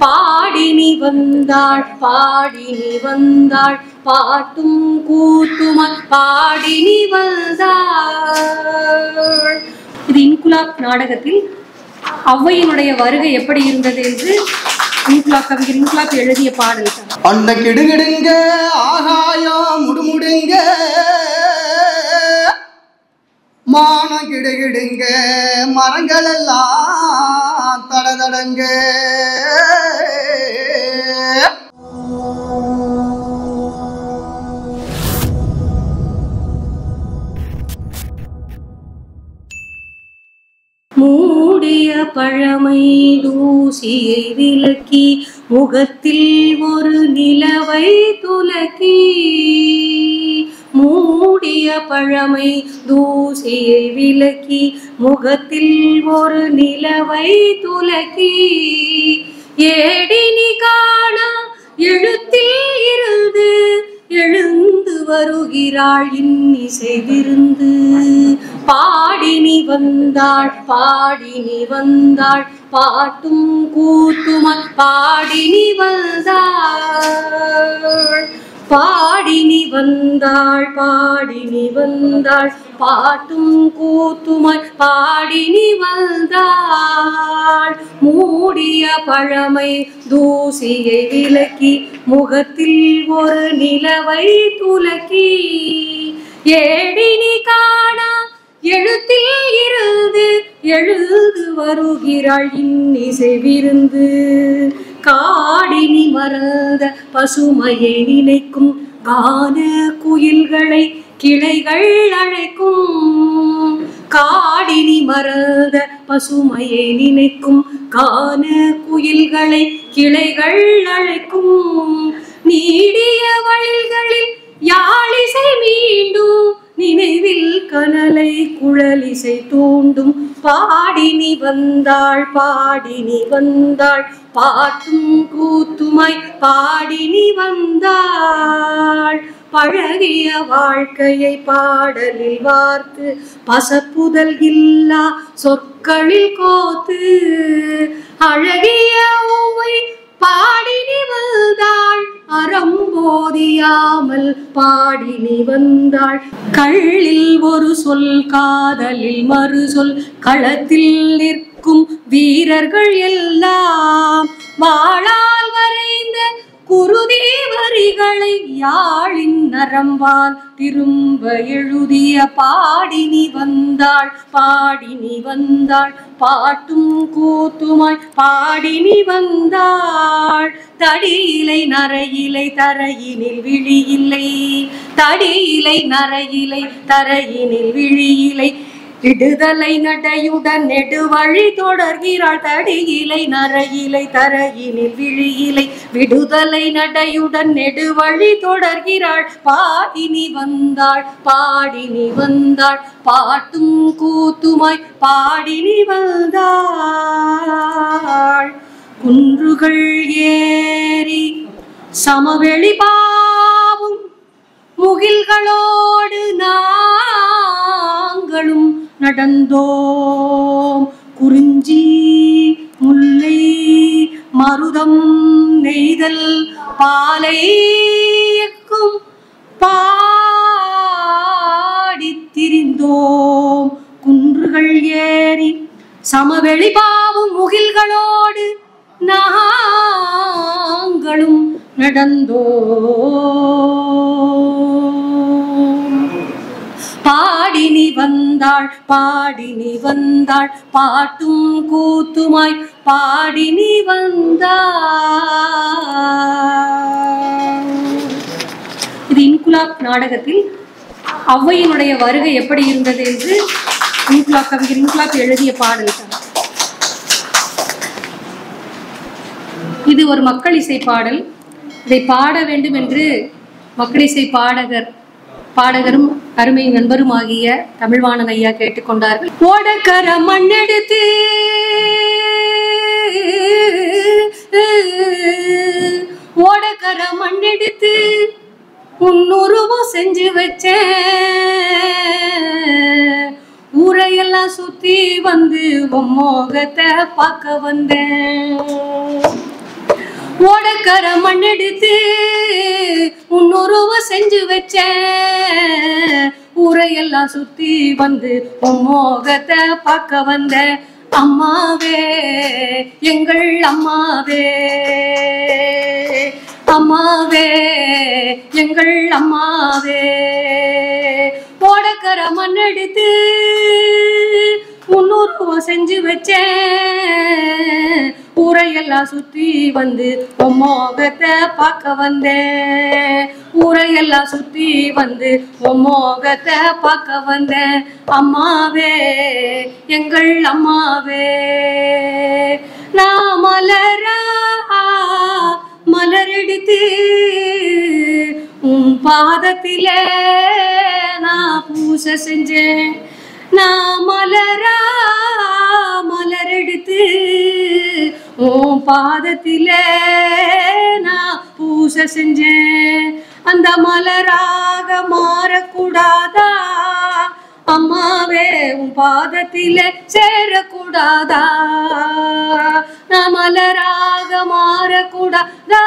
பாடினி வந்தாள் பாடினி வந்தாள் பாட்டும் கூத்துமாய் பாடினி வந்தாள். இது இன்குலாப் நாடகத்தில் ஔவையினுடைய வருகை எப்படி இருந்தது என்று கவிஞர் இன்குலாப் எழுதிய பாடல். அண்ட கெடுகெடுங்க ஆகாயம் முடுமுடுங்க மானம் கிடுகிடுங்க மரங்கள் எல்லாம் தடதடங்க மூடிய பழமை தூசியை விலக்கி முகத்தில் ஒரு நிலவை துலக்கி. மூடிய பழமை தூசியை விலக்கி முகத்தில் ஒரு நிலவை துலக்கி. ஏடினி காண எழுத்தில் இருந்து எழுந்து வருகிறாள் இன்னிசை விருந்து. பாடினி வந்தாள் பாடினி வந்தாள் பாட்டும் கூத்துமாய் பாடினி வந்தாள். பாடினி வந்தாள் பாடினி வந்தாள் பாட்டும் கூத்துமாய் பாடினி வந்தாள். மூடிய பழமை தூசியை விலக்கி முகத்தில் ஒரு நிலவை துலக்கி. ஏடினி காண எழுத்தில் இருந்து எழுது வருகிறாள் இன்னிசை விருந்து. காடினி மறந்த பசுமையை நினைக்கும் கான குயில்களை கிளைகள் அழைக்கும். காடினி மறந்த பசுமையை நினைக்கும் கான குயில்களை கிளைகள் அழைக்கும். நீடிய வழிகளில் யாழிசை மீண்டும் நினைவில் கனலை குழலிசை தூண்டும். பாடினி வந்தாள் பாடினி வந்தாள் பாட்டும் கூத்துமாய் பாடினி வந்தாள். பழகிய வாழ்க்கையை பாடலில் வார்த்து பசப்புதல் இல்லா சொற்களில் கோத்து. அழகிய ஔவை பாடினி வந்தாள் அறம்போதியாமல் பாடினி வந்தாள். கள்ளில் ஒரு சொல் காதலில் மறு சொல் களத்தில் நிற்கும் வீரர்கள் எல்லாம் வாளால் வரைந்த குருதி வரிகளை யாழின் நரம்பால் திரும்ப எழுதிய. பாடினி வந்தாள் பாடினி வந்தாள் பாட்டும் கூத்துமாய் பாடினி வந்தாள். தடியிலை நரையிலை தரையினில் விழியில்லை தடியிலை நரையிலை தரையினில் விழியிலை. விடுதலை நடையுடன் நெடுவழி தொடர்கிறாள். தடியிலை நரையிலை தரையினில் விழியிலை விடுதலை நடையுடன் நெடுவழி தொடர்கிறாள். பாடினி வந்தாள் பாடினி வந்தாள் பாட்டும் கூத்துமாய் பாடினி வந்தாள். குன்றுகள் ஏறி சமவெளி பாவும் முகில்களோடு நாங்களும் நடந்தோம். குறிஞ்சி முல்லை மருதம் நெய்தல் பாலைக்கும் பாடித் திரிந்தோம். குன்றுகள் ஏறி சமவெளி பாவும் முகில்களோடு நாங்களும் நடந்தோம். பாடினி வந்தாள் பாடினி வந்தாள் பாட்டும் கூத்துமாய் பாடினி வந்தாள். இது இன்குலாப் நாடகத்தில் ஔவையினுடைய வருகை எப்படி இருந்தது என்று கவிஞர் இன்குலாப் எழுதிய பாடல். இது ஒரு மக்கள் இசை பாடல். இதை பாட வேண்டும் என்று மக்கள் இசை பாடகரும் அருமை நண்பருமாகிய தமிழ்வாணன் ஐயா கேட்டுக்கொண்டார்கள். ஓடக்கர மண்ணெடுத்து ஓடக்கர மண்ணெடுத்து உன்னுருவம் செஞ்சு வச்சேன். ஊரையெல்லாம் சுத்தி வந்து மோகத்தை பார்க்க வந்தேன். ஓடக்கர மண்ணெடுத்து உன்னுருவ செஞ்சு வச்சேன். ஊரையெல்லாம் சுத்தி வந்து உன் மோகத்தை பார்க்க வந்த அம்மாவே, எங்கள் அம்மாவே, அம்மாவே, எங்கள் அம்மாவே. ஓடக்கர மண்ணெடுத்து உன்னுருவம் செஞ்சு வச்சேன். ஊரையெல்லாம் சுத்தி வந்து உன் மோகத்தை பார்க்க வந்தேன். ஊரையெல்லாம் சுத்தி வந்து உன் மோகத்தை பார்க்க வந்தேன். அம்மாவே, எங்கள் அம்மாவே. நான் மலரா மலரெடுத்து உன் பாதத்திலே நான் பூசை செஞ்சேன். நான் மலரா மலரெடுத்து உன் பாதத்திலே நான் பூசை செஞ்சேன். அந்த மலராக மாறக்கூடாதா அம்மாவே, உன் பாதத்திலே சேரக்கூடாதா? நான் மலராக மாறக்கூடாதா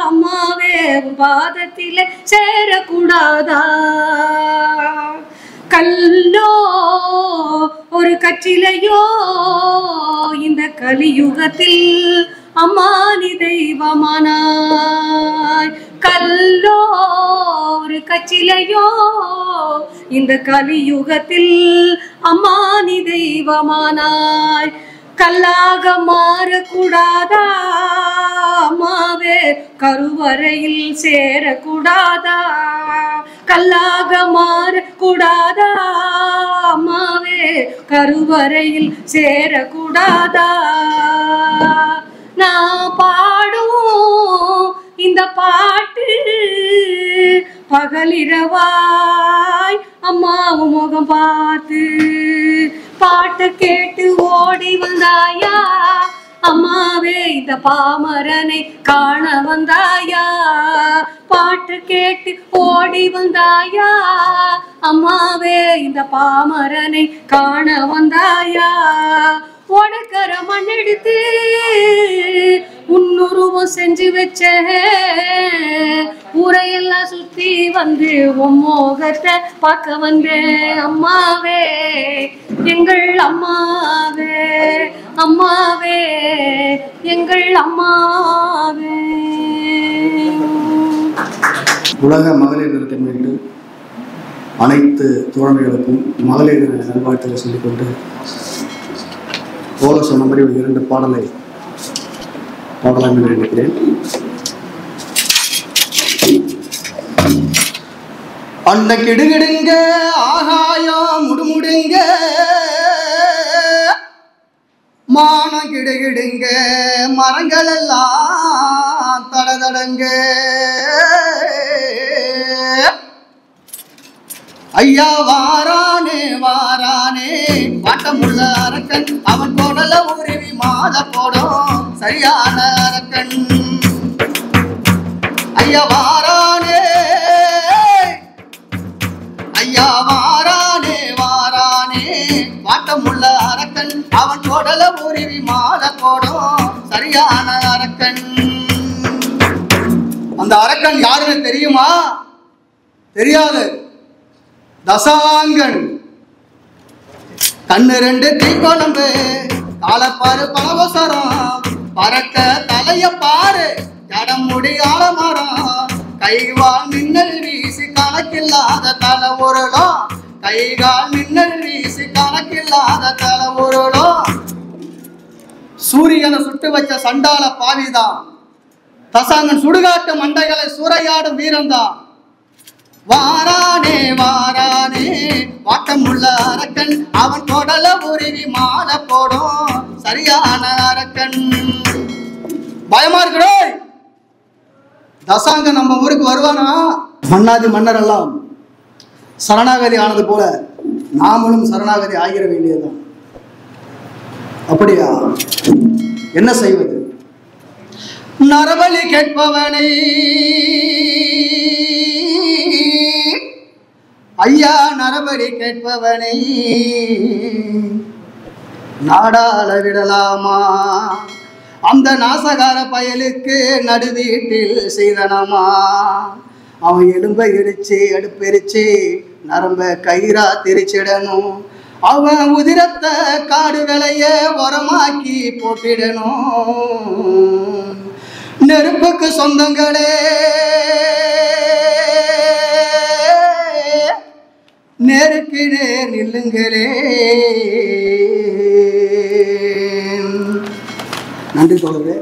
அம்மாவே, உன் பாதத்திலே சேரக்கூடாதா? கல்லோ ஒரு கச்சிலையோ இந்த கலியுகத்தில் அம்மா நீ தெய்வமானாய். கல்லோ ஒரு கச்சிலையோ இந்த கலியுகத்தில் அம்மா நீ தெய்வமானாய். கல்லாக மாறக்கூடாதா அம்மாவே, கருவறையில் சேரக்கூடாதா? கல்லாக மாறக்கூடாதா அம்மாவே, கருவறையில் சேரக்கூடாதா? நான் பாடும் இந்த பாட்டு பகலிரவாய் அம்மாவும் முகம் பார்த்து. பாட்டு கேட்டு ஓடி வந்தாயா அம்மாவே, இந்த பாமரனை காண வந்தாயா? பாட்டு கேட்டு ஓடி வந்தாயா அம்மாவே, இந்த பாமரனை காண வந்தாயா? ஓடக்கர மண்ணெடுத்து உன்னுருவம் செஞ்சு வச்ச. ஊரையெல்லாம் சுத்தி வந்து உன் மோகத்தை பார்க்க வந்தேன். அம்மாவே, எங்கள் அம்மாவே, அம்மாவே, எங்கள் அம்மாவே. உலக மகளிர் தினத்தை முன்னிட்டு அனைத்து தோழமைகளுக்கும் மகளிர் தின நல்வாழ்த்துக்களை சொல்லிக்கொண்டு போல சொன்ன மாதிரி ஒரு 2 பாடலை பாடலாம் என்று நினைக்கிறேன். அந்த கிடுகிடுங்க ஆகாயம் முடுமுடுங்க, மானம் கிடுகிடுங்க, மரங்கள் எல்லாம் தடதடங்க. ஐயா வாரானே வாரானே வாட்டமுள்ள அரக்கன், அவன் போடல உருவி மாலை போடும் சரியான அரக்கன். ஐயா வாரானே, ஐயா வாரானே வாரானே வாட்டமுள்ள அரக்கன், அவன் போடல உருவி மாலை போடும் சரியான அரக்கன். அந்த அரக்கன் யாருன்னு தெரியுமா? தெரியாது. தசாங்கன். கண்ணு 2 தீக்குழம்பு, காலப்பாரு பலவசரம், பறக்க தலைய பாரு ஜடம் முடி ஆலமரம், கைவால் மின்னல் வீசி கணக்கில்லாத தலை உருளும், கைகால் மின்னல் வீசி கணக்கில்லாத தலை உருளும். சூரியனை சுட்டு வச்ச சண்டால பாவிதான். தசாங்கன் சுடுகாட்டு மண்டைகளை சூறையாடும் வீரம்தான். வாரானே வாரானே வாட்டமுள்ள அரக்கன், அவன் கொடல உருவி மாலை போடும் சரியான அரக்கன். பயமா இருக்கிறோ? தசாங்கன் நம்ம ஊருக்கு வருவானா? மன்னாதி மன்னர் எல்லாம் சரணாகதி ஆனது போல நாமளும் சரணாகதி ஆகிற வேண்டியதுதான். அப்படியா? என்ன செய்வது? நரபலி கேட்பவனை ஐயா, நரபலி கேட்பவனை நாடாள விடலாமா? அந்த நாசகார பயலுக்கு நடுவீட்டில் செய்தனமா. அவன் எலும்பை எரிச்சு அடுப்பெரிச்சு நரம்ப கயிறா திரிச்சிடணும். அவன் உதிரத்தை காடு விளைய உரமாக்கி போட்டிடணும். நெருப்புக்கு சொந்தங்களே, நேருக்கு நேர் நில்லுங்களே. நன்றி தோழர்களே.